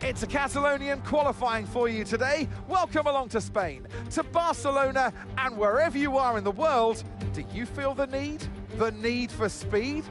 It's a Catalonian qualifying for you today. Welcome along to Spain, to Barcelona, and wherever you are in the world, do you feel the need? The need for speed?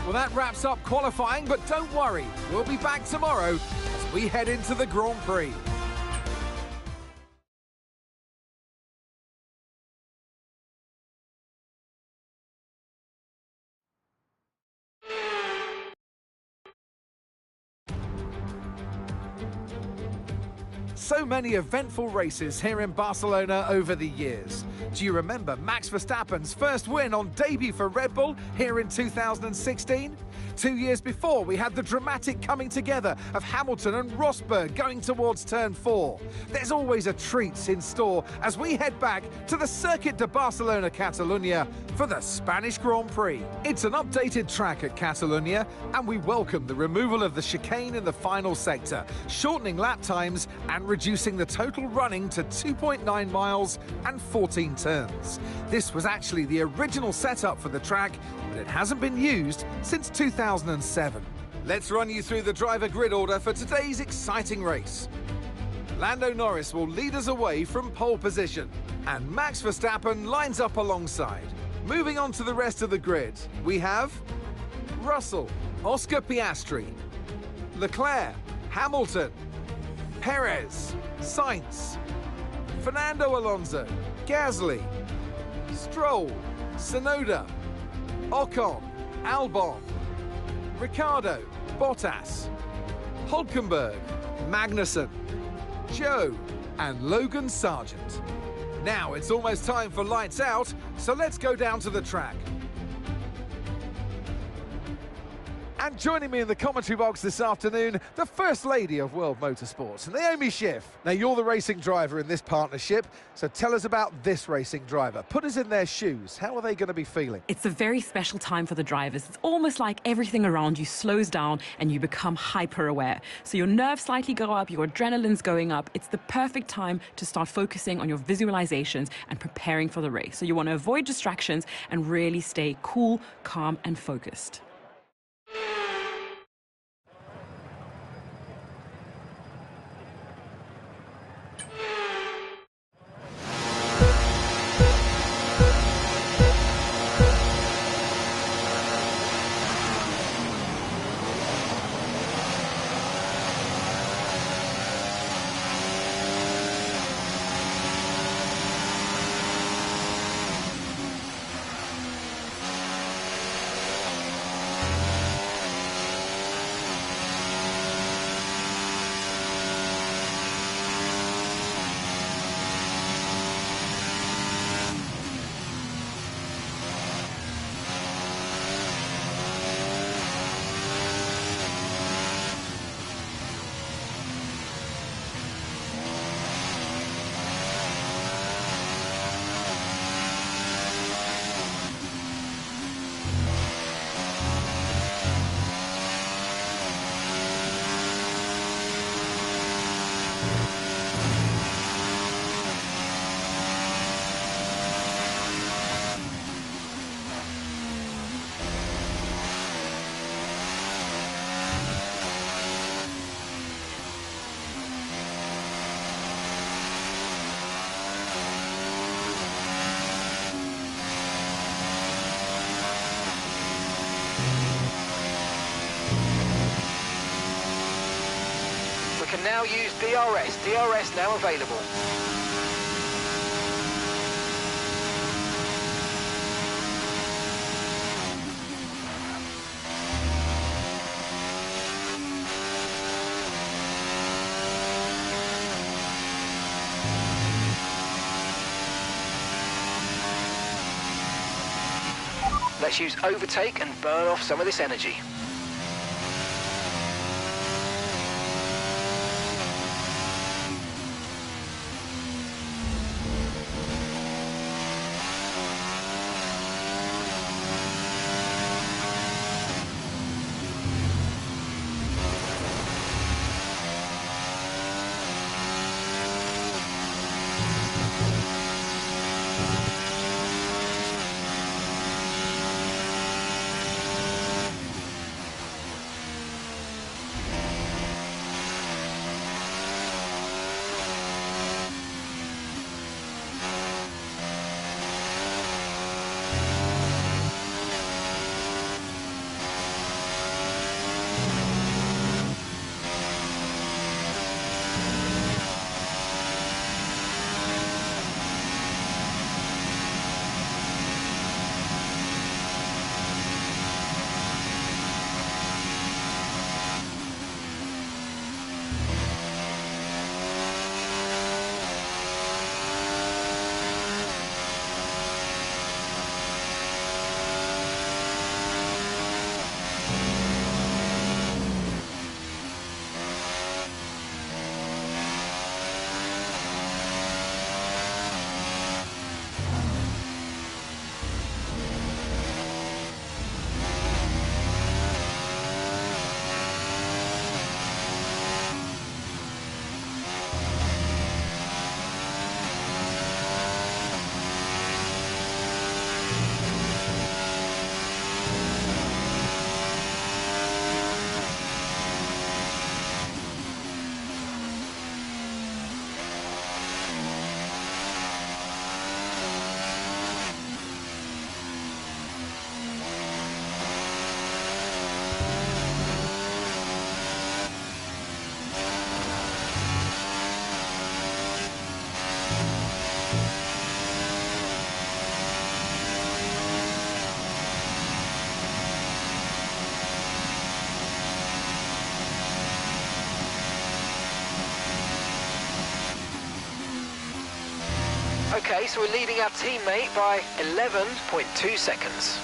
Well, that wraps up qualifying, but don't worry, we'll be back tomorrow as we head into the Grand Prix. So many eventful races here in Barcelona over the years. Do you remember Max Verstappen's first win on debut for Red Bull here in 2016? 2 years before, we had the dramatic coming together of Hamilton and Rosberg going towards turn 4. There's always a treat in store as we head back to the Circuit de Barcelona Catalunya for the Spanish Grand Prix. It's an updated track at Catalunya, and we welcome the removal of the chicane in the final sector, shortening lap times and reducing the total running to 2.9 miles and 14 turns. This was actually the original setup for the track, but it hasn't been used since 2007. Let's run you through the driver grid order for today's exciting race. Lando Norris will lead us away from pole position, and Max Verstappen lines up alongside. Moving on to the rest of the grid, we have Russell, Oscar Piastri, Leclerc, Hamilton, Perez, Sainz, Fernando Alonso, Gasly, Stroll, Tsunoda, Ocon, Albon, Ricciardo, Bottas, Hülkenberg, Magnussen, Joe, and Logan Sargent. Now it's almost time for lights out, so let's go down to the track. And joining me in the commentary box this afternoon, the First Lady of World Motorsports, Naomi Schiff. Now, you're the racing driver in this partnership, so tell us about this racing driver. Put us in their shoes. How are they going to be feeling? It's a very special time for the drivers. It's almost like everything around you slows down and you become hyper-aware. So your nerves slightly go up, your adrenaline's going up. It's the perfect time to start focusing on your visualizations and preparing for the race. So you want to avoid distractions and really stay cool, calm, and focused. can now use DRS. DRS now available. Let's use overtake and burn off some of this energy. Okay, so we're leading our teammate by 11.2 seconds.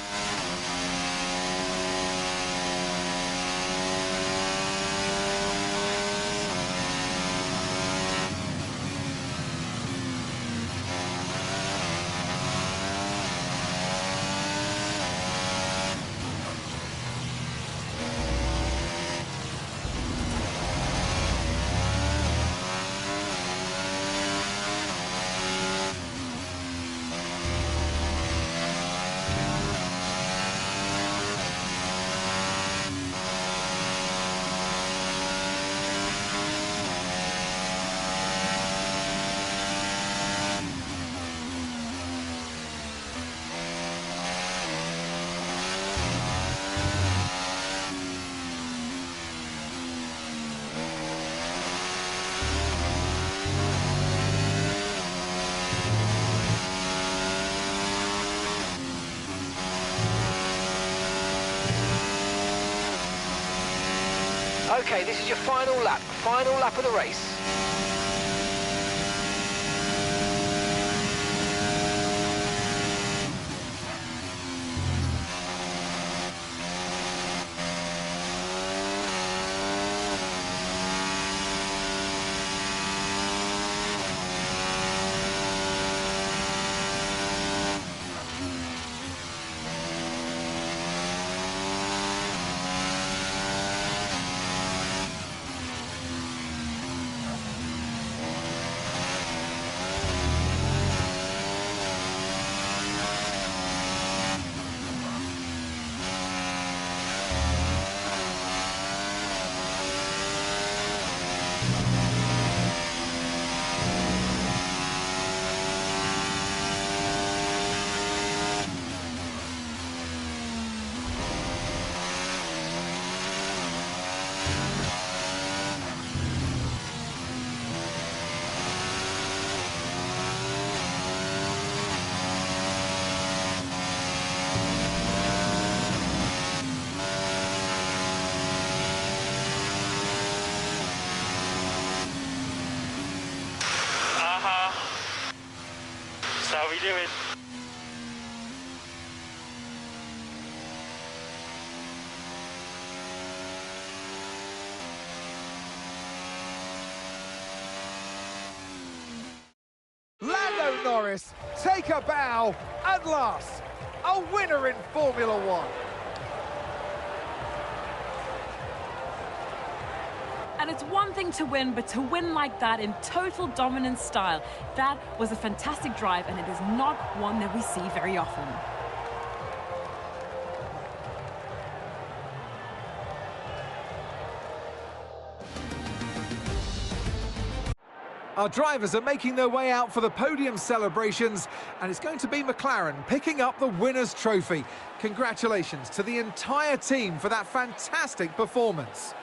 Okay, this is your final lap of the race. Norris take a bow at last. A winner in Formula One. And it's one thing to win, but to win like that in total dominant style, that was a fantastic drive, and it is not one that we see very often. Our drivers are making their way out for the podium celebrations, and it's going to be McLaren picking up the winner's trophy. Congratulations to the entire team for that fantastic performance.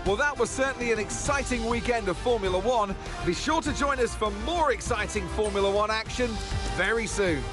Well, that was certainly an exciting weekend of Formula One. Be sure to join us for more exciting Formula One action very soon.